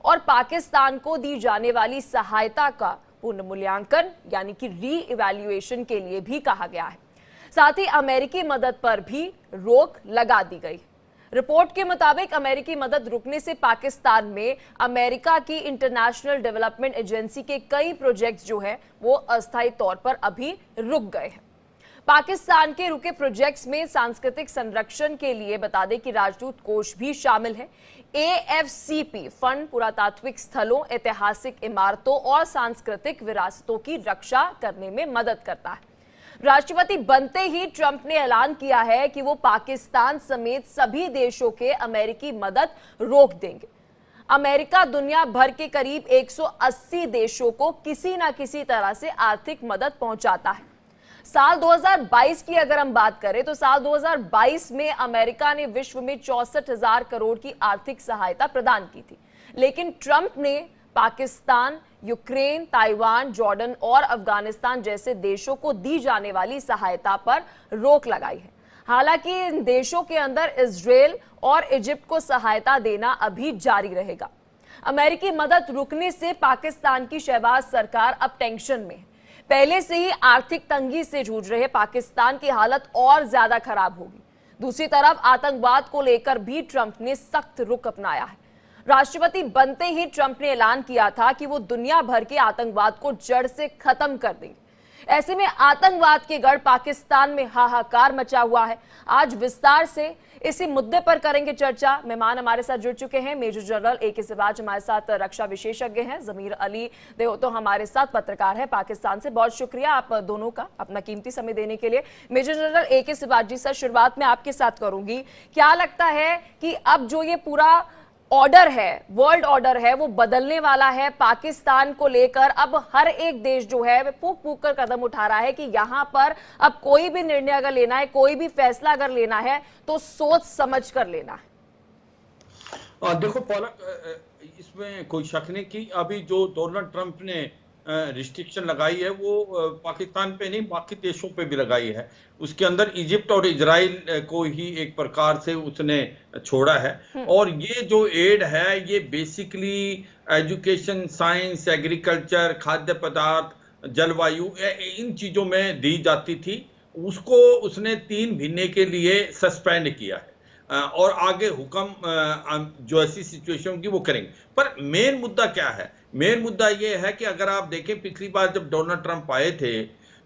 और पाकिस्तान को दी जाने वाली सहायता का पुनर्मूल्यांकन यानी कि री इवैल्यूएशन के लिए भी कहा गया है। साथ ही अमेरिकी मदद पर भी रोक लगा दी गई। रिपोर्ट के मुताबिक अमेरिकी मदद रुकने से पाकिस्तान में अमेरिका की इंटरनेशनल डेवलपमेंट एजेंसी के कई प्रोजेक्ट्स जो है वो अस्थायी तौर पर अभी रुक गए हैं। पाकिस्तान के रुके प्रोजेक्ट्स में सांस्कृतिक संरक्षण के लिए बता दें कि राजदूत कोष भी शामिल है। AFCP फंड पुरातात्विक स्थलों, ऐतिहासिक इमारतों और सांस्कृतिक विरासतों की रक्षा करने में मदद करता है। राष्ट्रपति बनते ही ट्रंप ने ऐलान किया है कि वो पाकिस्तान समेत सभी देशों के अमेरिकी मदद रोक देंगे। अमेरिका दुनिया भर के करीब 180 देशों को किसी ना किसी तरह से आर्थिक मदद पहुंचाता है। साल 2022 की अगर हम बात करें तो साल 2022 में अमेरिका ने विश्व में 64,000 करोड़ की आर्थिक सहायता प्रदान की थी, लेकिन ट्रंप ने पाकिस्तान, यूक्रेन, ताइवान, जॉर्डन और अफगानिस्तान जैसे देशों को दी जाने वाली सहायता पर रोक लगाई है। हालांकि इन देशों के अंदर इजराइल और इजिप्ट को सहायता देना अभी जारी रहेगा। अमेरिकी मदद रुकने से पाकिस्तान की शहबाज सरकार अब टेंशन में है। पहले से ही आर्थिक तंगी से जूझ रहे पाकिस्तान की हालत और ज्यादा खराब होगी। दूसरी तरफ आतंकवाद को लेकर भी ट्रंप ने सख्त रुख अपनाया है। राष्ट्रपति बनते ही ट्रंप ने ऐलान किया था कि वो दुनिया भर के आतंकवाद को जड़ से खत्म कर देंगे। ऐसे में आतंकवाद के गढ़ पाकिस्तान में हाहाकार मचा हुआ है। आज विस्तार से इसी मुद्दे पर करेंगे चर्चा। मेहमान हमारे साथ जुड़ चुके हैं। मेजर जनरल AK सिराज हमारे साथ रक्षा विशेषज्ञ हैं, जमीर अली देओतो हमारे साथ पत्रकार है पाकिस्तान से। बहुत शुक्रिया आप दोनों का अपना कीमती समय देने के लिए। मेजर जनरल AK सिराज जी सर, शुरुआत में आपके साथ करूंगी। क्या लगता है कि अब जो ये पूरा ऑर्डर है, वर्ल्ड ऑर्डर है, वो बदलने वाला है पाकिस्तान को लेकर? अब हर एक देश जो है वो फूक फूक कर कदम उठा रहा है कि यहां पर अब कोई भी निर्णय अगर लेना है, कोई भी फैसला अगर लेना है तो सोच समझ कर लेना है। देखो पलक, इसमें कोई शक नहीं कि अभी जो डोनाल्ड ट्रंप ने रिस्ट्रिक्शन लगाई है वो पाकिस्तान पे नहीं बाकी देशों पे भी लगाई है। उसके अंदर इजिप्ट और इजराइल को ही एक प्रकार से उसने छोड़ा है। और ये जो एड है ये बेसिकली एजुकेशन, साइंस, एग्रीकल्चर, खाद्य पदार्थ, जलवायु, इन चीजों में दी जाती थी। उसको उसने 3 महीने के लिए सस्पेंड किया है और आगे हुक्म जो ऐसी सिचुएशन की वो करेंगे। पर मेन मुद्दा क्या है? मेन मुद्दा ये है कि अगर आप देखें पिछली बार जब डोनाल्ड ट्रंप आए थे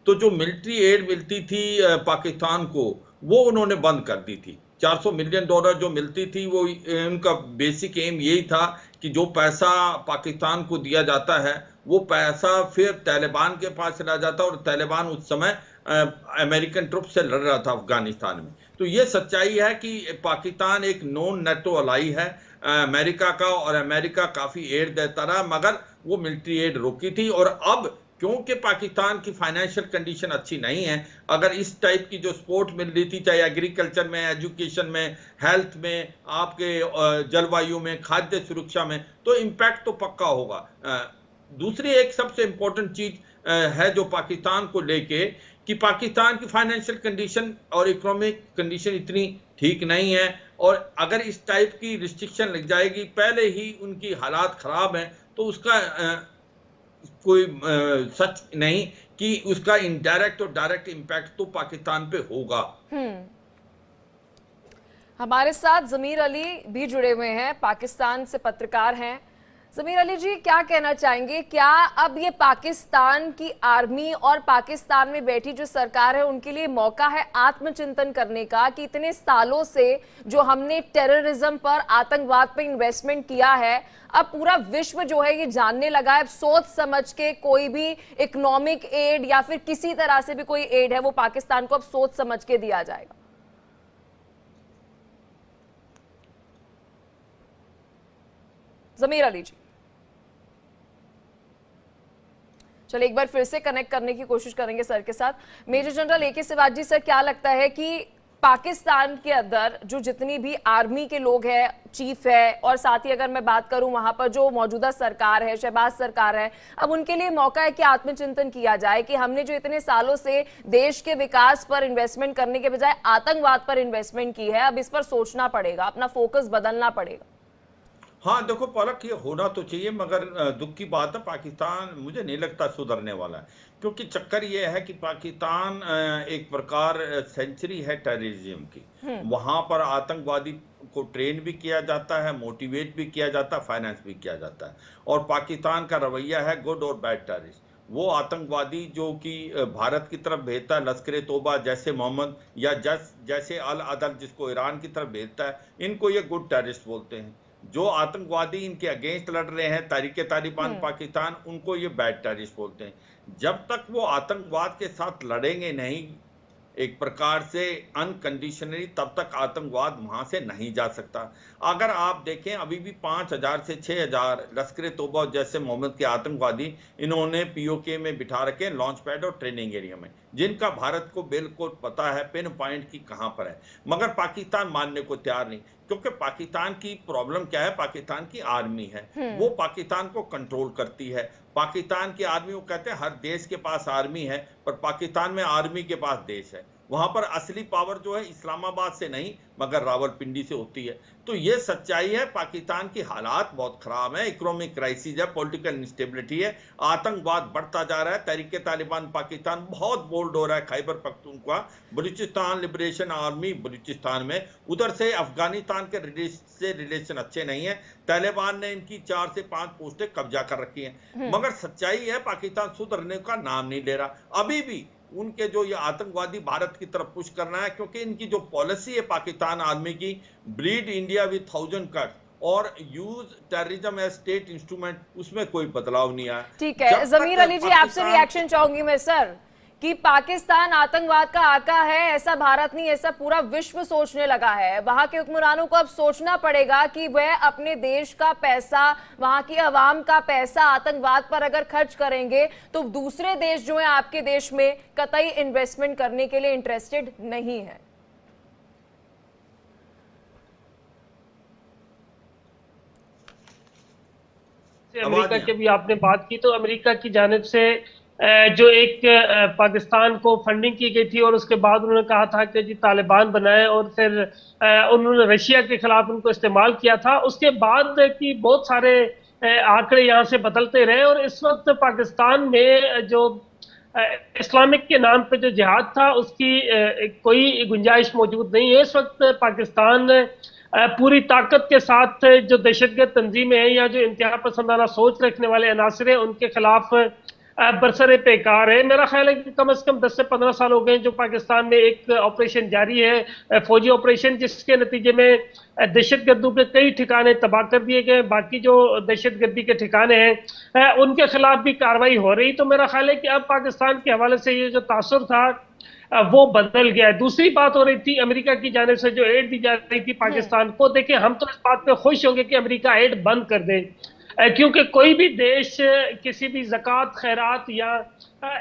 तो जो मिलिट्री एड मिलती थी पाकिस्तान को वो उन्होंने बंद कर दी थी। $400 मिलियन जो मिलती थी वो उनका बेसिक एम यही था कि जो पैसा पाकिस्तान को दिया जाता है वो पैसा फिर तालिबान के पास चला जाता, और तालिबान उस समय अमेरिकन ट्रुप से लड़ रहा था अफगानिस्तान में। तो ये सच्चाई है कि पाकिस्तान एक नॉन नेटो अलाई है अमेरिका का, और अमेरिका काफी एड देता रहा मगर वो मिलिट्री एड रोकी थी। और अब क्योंकि पाकिस्तान की फाइनेंशियल कंडीशन अच्छी नहीं है, अगर इस टाइप की जो सपोर्ट मिल रही थी चाहे एग्रीकल्चर में, एजुकेशन में, हेल्थ में, आपके जलवायु में, खाद्य सुरक्षा में, तो इम्पैक्ट तो पक्का होगा। दूसरी एक सबसे इंपॉर्टेंट चीज है जो पाकिस्तान को लेके कि पाकिस्तान की फाइनेंशियल कंडीशन और इकोनॉमिक कंडीशन इतनी ठीक नहीं है, और अगर इस टाइप की रिस्ट्रिक्शन लग जाएगी, पहले ही उनकी हालात खराब हैं, तो उसका कोई सच नहीं कि उसका इनडायरेक्ट और डायरेक्ट इंपैक्ट तो पाकिस्तान पे होगा। हमारे साथ जमीर अली भी जुड़े हुए हैं, पाकिस्तान से पत्रकार हैं। जमीर अली जी, क्या कहना चाहेंगे? क्या अब ये पाकिस्तान की आर्मी और पाकिस्तान में बैठी जो सरकार है उनके लिए मौका है आत्मचिंतन करने का कि इतने सालों से जो हमने टेररिज्म पर, आतंकवाद पर इन्वेस्टमेंट किया है, अब पूरा विश्व जो है ये जानने लगा है, सोच समझ के कोई भी इकोनॉमिक एड या फिर किसी तरह से भी कोई एड है वो पाकिस्तान को अब सोच समझ के दिया जाएगा? जमीर अली जी, चलिए एक बार फिर से कनेक्ट करने की कोशिश करेंगे सर के साथ। मेजर जनरल AK सिराज जी सर, क्या लगता है कि पाकिस्तान के अंदर जो जितनी भी आर्मी के लोग हैं, चीफ है, और साथ ही अगर मैं बात करूं वहां पर जो मौजूदा सरकार है, शहबाज सरकार है, अब उनके लिए मौका है कि आत्मचिंतन किया जाए कि हमने जो इतने सालों से देश के विकास पर इन्वेस्टमेंट करने के बजाय आतंकवाद पर इन्वेस्टमेंट की है, अब इस पर सोचना पड़ेगा, अपना फोकस बदलना पड़ेगा। हाँ देखो पलक, ये होना तो चाहिए, मगर दुख की बात है पाकिस्तान मुझे नहीं लगता सुधरने वाला है। क्योंकि चक्कर ये है कि पाकिस्तान एक प्रकार सेंचुरी है टेररिज्म की। हम्म। वहां पर आतंकवादी को ट्रेन भी किया जाता है, मोटिवेट भी किया जाता है, फाइनेंस भी किया जाता है। और पाकिस्तान का रवैया है गुड और बैड टेररिस्ट। वो आतंकवादी जो कि भारत की तरफ भेजता है, लश्कर तोबा जैसे मोहम्मद, या जैसे अल अदल जिसको ईरान की तरफ भेजता है, इनको ये गुड टेररिस्ट बोलते हैं। जो आतंकवादी इनके अगेंस्ट लड़ रहे हैं, तहरीके तालिबान हम्म। पाकिस्तान, उनको ये बैड टेररिस्ट बोलते हैं। जब तक वो आतंकवाद के साथ लड़ेंगे नहीं एक प्रकार से अनकंडीशनली, तब तक आतंकवाद वहां से नहीं जा सकता। अगर आप देखें अभी भी 5,000 से 6,000 लश्कर तोबा जैसे मोहम्मद के आतंकवादी इन्होंने पीओके में बिठा रखे लॉन्च पैड और ट्रेनिंग एरिया में, जिनका भारत को बिल्कुल पता है पिन पॉइंट की कहां पर है। मगर पाकिस्तान मानने को तैयार नहीं, क्योंकि पाकिस्तान की प्रॉब्लम क्या है, पाकिस्तान की आर्मी है। वो पाकिस्तान को कंट्रोल करती है। पाकिस्तान की आर्मी, वो कहते हैं हर देश के पास आर्मी है, पर पाकिस्तान में आर्मी के पास देश है। वहां पर असली पावर जो है इस्लामाबाद से नहीं मगर रावलपिंडी से होती है। तो ये सच्चाई है, पाकिस्तान की हालात बहुत खराब है, इकोनॉमिक क्राइसिस है, पॉलिटिकल इंस्टेबिलिटी है, आतंकवाद बढ़ता जा रहा है। तहरीके तालिबान पाकिस्तान बहुत बोल्ड हो रहा है, खैबर पख्तूनख्वा बलूचिस्तान लिबरेशन आर्मी बलूचिस्तान में, उधर से अफगानिस्तान के रिलेशन अच्छे नहीं है। तालिबान ने इनकी 4 से 5 पोस्टें कब्जा कर रखी हैं। मगर सच्चाई है पाकिस्तान सुधरने का नाम नहीं ले रहा। अभी भी उनके जो ये आतंकवादी भारत की तरफ पुश करना है, क्योंकि इनकी जो पॉलिसी है पाकिस्तान आर्मी की, ब्रीड इंडिया विद 1000 कट और use terrorism as state instrument, उसमें कोई बदलाव नहीं आया। ठीक है, जमीर अली जी आपसे रिएक्शन चाहूंगी मैं सर, कि पाकिस्तान आतंकवाद का आका है ऐसा भारत नहीं, ऐसा पूरा विश्व सोचने लगा है। वहां के हुक्मरानों को अब सोचना पड़ेगा कि वह अपने देश का पैसा, वहां की आवाम का पैसा आतंकवाद पर अगर खर्च करेंगे तो दूसरे देश जो है आपके देश में कतई इन्वेस्टमेंट करने के लिए इंटरेस्टेड नहीं है। अमेरिका की भी आपने बात की, तो अमेरिका की जानिब से जो एक पाकिस्तान को फंडिंग की गई थी और उसके बाद उन्होंने कहा था कि जी तालिबान बनाए, और फिर उन्होंने रशिया के खिलाफ उनको इस्तेमाल किया था। उसके बाद की बहुत सारे आंकड़े यहाँ से बदलते रहे, और इस वक्त पाकिस्तान में जो इस्लामिक के नाम पे जो जिहाद था उसकी कोई गुंजाइश मौजूद नहीं है। इस वक्त पाकिस्तान पूरी ताकत के साथ जो दहशतगर्द तंजीमें हैं या जो इंतहा पसंदाना सोच रखने वाले अनासर हैं उनके खिलाफ बरसरे पेकार है। मेरा ख्याल है कि कम से कम 10 से 15 साल हो गए जो पाकिस्तान में एक ऑपरेशन जारी है, फौजी ऑपरेशन, जिसके नतीजे में दहशतगर्दों के कई ठिकाने तबाह कर दिए गए। बाकी जो दहशतगर्दी के ठिकाने हैं उनके खिलाफ भी कार्रवाई हो रही। तो मेरा ख्याल है कि अब पाकिस्तान के हवाले से ये जो तासुर था वो बदल गया है। दूसरी बात हो रही थी अमेरिका की जानिब से जो एड दी जा रही थी पाकिस्तान को, देखिए हम तो इस बात पे खुश होंगे कि अमेरिका एड बंद कर दे, क्योंकि कोई भी देश किसी भी ज़कात, खैरात या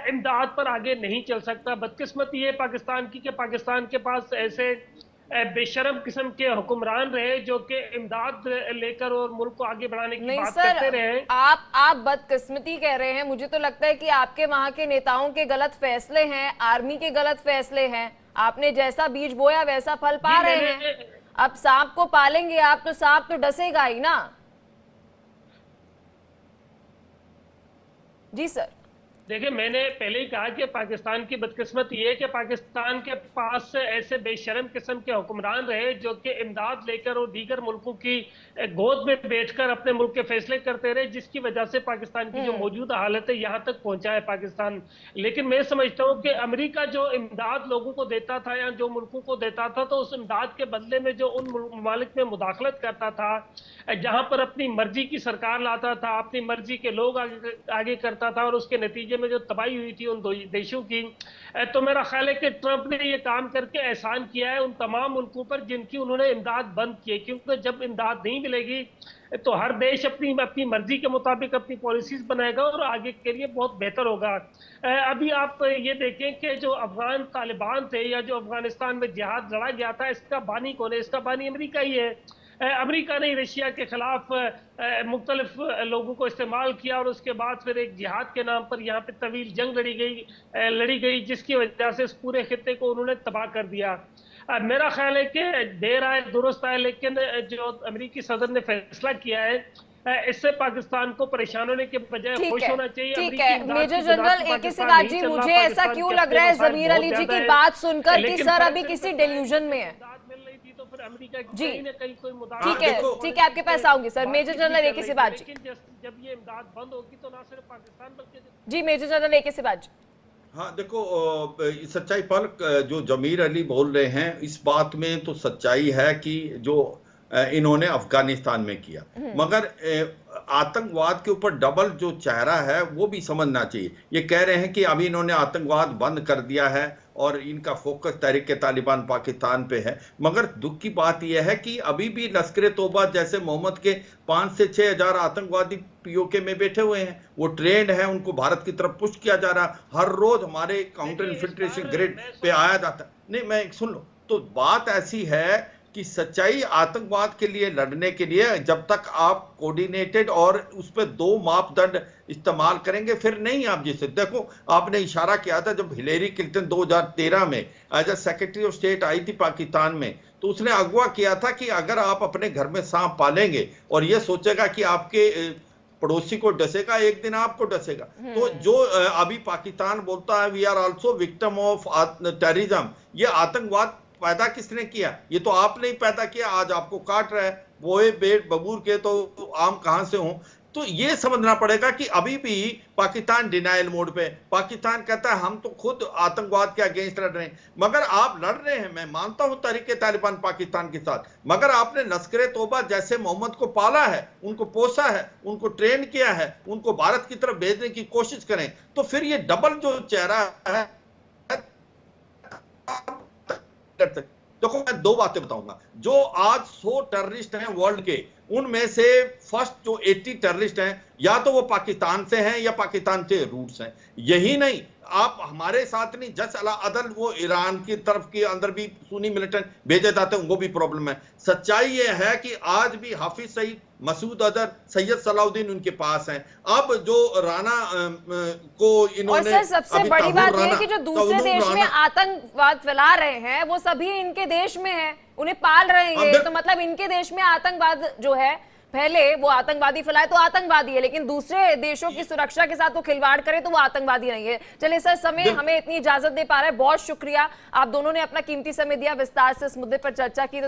इमदाद पर आगे नहीं चल सकता। बदकिस्मती ये पाकिस्तान की कि पाकिस्तान के पास ऐसे बेशरम किस्म के हुक्मरान रहे जो कि इमदाद लेकर और मुल्क को आगे बढ़ाने की बात करते रहे। आप बदकिस्मती कह रहे हैं, मुझे तो लगता है कि आपके वहां के नेताओं के गलत फैसले हैं, आर्मी के गलत फैसले हैं। आपने जैसा बीज बोया वैसा फल पा रहे हैं। अब सांप को पालेंगे आप तो सांप तो डसेगा ही ना। जी सर। देखिए, मैंने पहले ही कहा कि पाकिस्तान की बदकिस्मत ये है कि पाकिस्तान के पास ऐसे बेशरम किस्म के हुक्मरान रहे जो कि इमदाद लेकर और दीगर मुल्कों की गोद में बैठकर अपने मुल्क के फैसले करते रहे, जिसकी वजह से पाकिस्तान की जो मौजूदा हालत है यहाँ तक पहुंचा है पाकिस्तान। लेकिन मैं समझता हूँ कि अमेरिका जो इमदाद लोगों को देता था या जो मुल्कों को देता था, तो उस इमदाद के बदले में जो उन ममालिक में मुदाखलत करता था, जहाँ पर अपनी मर्जी की सरकार लाता था, अपनी मर्जी के लोग आगे करता था, और उसके नतीजे में जो तबाही हुई थी उन देशों की, तो मेरा ख्याल है कि ट्रंप ने ये काम करके एहसान किया है उन तमाम मुल्कों पर जिनकी उन्होंने इमदाद बंद की है। क्योंकि जब इमदाद नहीं मिलेगी तो हर देश अपनी मर्जी के मुताबिक अपनी पॉलिसीज बनाएगा और आगे के लिए बहुत बेहतर होगा। अभी आप ये देखें कि जो अफगान तालिबान थे या जो अफगानिस्तान में जिहाद लड़ा गया था, इसका बानी कौन है? इसका बानी अमेरिका ही है। अमेरिका ने रशिया के खिलाफ मुख्तलिफ लोगों को इस्तेमाल किया और उसके बाद फिर एक जिहाद के नाम पर यहाँ पे तवील जंग लड़ी गई, जिसकी वजह से इस पूरे खित्ते को उन्होंने तबाह कर दिया। मेरा ख्याल है कि देर आए दुरुस्त आए, लेकिन जो अमेरिकी सदर ने फैसला किया है इससे पाकिस्तान को परेशान होने के बजाय खुश होना चाहिए। ठीक है मेजर जनरल AK सिवाज जी, मुझे ऐसा क्यों लग रहा है जमीर अली जी की बात सुनकर कि सर अभी किसी डेल्यूजन में है। तो फिर अमेरिका जी कहीं कोई ठीक है आपके पास आऊंगी sir. Major general AK Siwach जी, जब ये इमदाद बंद होगी तो ना सिर्फ पाकिस्तान बल्कि जी मेजर जनरल AK सिवाज जी। हाँ देखो, सच्चाई पलक जो जमीर अली बोल रहे हैं इस बात में तो सच्चाई है कि जो इन्होंने अफगानिस्तान में किया, मगर आतंकवाद के ऊपर डबल जो चेहरा है वो भी समझना चाहिए। ये कह रहे हैं कि अभी इन्होंने आतंकवाद बंद कर दिया है और इनका फोकस तहरीक तालिबान पाकिस्तान पे है, मगर दुख की बात यह है कि अभी भी लश्कर तोबा जैसे मोहम्मद के 5 से 6 हजार आतंकवादी POK में बैठे हुए हैं, वो ट्रेंड है, उनको भारत की तरफ पुश किया जा रहा, हर रोज हमारे काउंटर इन्फिल्ट्रेशन ग्रिड पे आया जाता। नहीं, मैं सुन लो, तो बात ऐसी है कि सच्चाई आतंकवाद के लिए लड़ने के लिए जब तक आप कोऑर्डिनेटेड और उस पर 2 मापदंड इस्तेमाल करेंगे फिर नहीं आप जिसे देखो, आपने इशारा किया था जब हिलेरी क्लिंटन 2013 में as a secretary of state आई थी पाकिस्तान में, तो उसने अगवा किया था कि अगर आप अपने घर में सांप पालेंगे और ये सोचेगा कि आपके पड़ोसी को डसेगा, एक दिन आपको डसेगा। तो जो अभी पाकिस्तान बोलता है we are also victim of terrorism, ये आतंकवाद पैदा किसने किया? ये तो आपने ही पैदा किया। आज आपको काट रहा है, बोए बेट बबूर के तो आम कहां से हों। तो ये समझना पड़ेगा कि अभी भी पाकिस्तान डिनाइल मोड पे, पाकिस्तान कहता है हम तो खुद आतंकवाद के अगेंस्ट लड़ रहे हैं, मगर आप लड़ रहे हैं, मैं मानता हूं तहरीक तालिबान पाकिस्तान के साथ, मगर आपने लश्कर तोबा जैसे मोहम्मद को पाला है, उनको पोसा है, उनको ट्रेन किया है, उनको भारत की तरफ भेजने की कोशिश करें, तो फिर ये डबल जो चेहरा है। देखो मैं 2 बातें बताऊंगा। जो आज 100 टेररिस्ट हैं वर्ल्ड के, उनमें से फर्स्ट जो 80 टेररिस्ट हैं या तो वो पाकिस्तान से हैं या पाकिस्तान के रूट्स हैं। यही नहीं, आप हमारे साथ नहीं, जस अला अदल वो ईरान की तरफ के अंदर भी सुन्नी मिलिटेंट भेजे जाते हैं, उनको भी प्रॉब्लम है। सच्चाई ये है कि आज भी हाफिज सईद, मसूद अजहर, सैयद सलाउद्दीन उनके पास हैं। अब जो राना को इन्होंने, और सर सबसे बड़ी बात यह है कि जो दूसरे देश में आतंकवाद फैला रहे हैं वो सभी इनके देश में है, उन्हें पाल रहे हैं, तो मतलब इनके देश में आतंकवाद जो है, पहले वो आतंकवादी फैलाए तो आतंकवादी है, लेकिन दूसरे देशों की सुरक्षा के साथ वो खिलवाड़ करे तो वो आतंकवादी नहीं है। चलिए सर, समय हमें इतनी इजाजत दे पा रहा है, बहुत शुक्रिया, आप दोनों ने अपना कीमती समय दिया, विस्तार से इस मुद्दे पर चर्चा की।